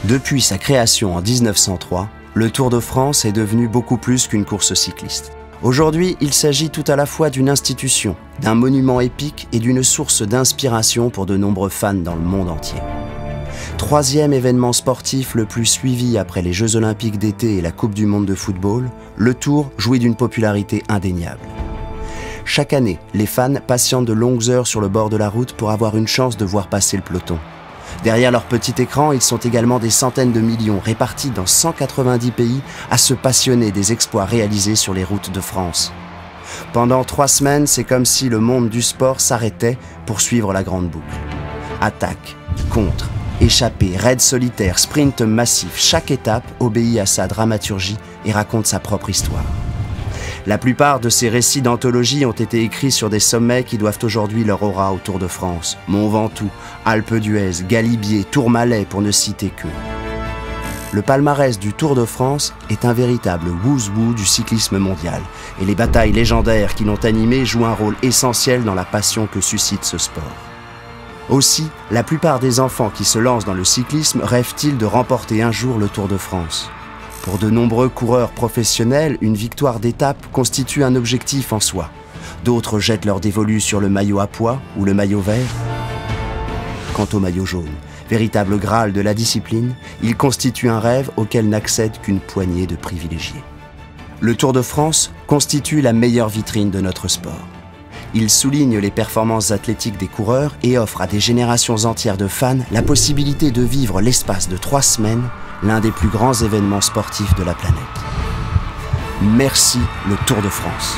Depuis sa création en 1903, le Tour de France est devenu beaucoup plus qu'une course cycliste. Aujourd'hui, il s'agit tout à la fois d'une institution, d'un monument épique et d'une source d'inspiration pour de nombreux fans dans le monde entier. Troisième événement sportif le plus suivi après les Jeux Olympiques d'été et la Coupe du Monde de football, le Tour jouit d'une popularité indéniable. Chaque année, les fans patientent de longues heures sur le bord de la route pour avoir une chance de voir passer le peloton. Derrière leur petit écran, ils sont également des centaines de millions répartis dans 190 pays à se passionner des exploits réalisés sur les routes de France. Pendant 3 semaines, c'est comme si le monde du sport s'arrêtait pour suivre la grande boucle. Attaque, contre, échappée, raid solitaire, sprint massif, chaque étape obéit à sa dramaturgie et raconte sa propre histoire. La plupart de ces récits d'anthologie ont été écrits sur des sommets qui doivent aujourd'hui leur aura au Tour de France. Mont Ventoux, Alpe d'Huez, Galibier, Tourmalet pour ne citer qu'eux. Le palmarès du Tour de France est un véritable who's who du cyclisme mondial. Et les batailles légendaires qui l'ont animé jouent un rôle essentiel dans la passion que suscite ce sport. Aussi, la plupart des enfants qui se lancent dans le cyclisme rêvent-ils de remporter un jour le Tour de France. Pour de nombreux coureurs professionnels, une victoire d'étape constitue un objectif en soi. D'autres jettent leur dévolu sur le maillot à pois ou le maillot vert. Quant au maillot jaune, véritable graal de la discipline, il constitue un rêve auquel n'accèdent qu'une poignée de privilégiés. Le Tour de France constitue la meilleure vitrine de notre sport. Il souligne les performances athlétiques des coureurs et offre à des générations entières de fans la possibilité de vivre l'espace de 3 semaines l'un des plus grands événements sportifs de la planète. Merci le Tour de France.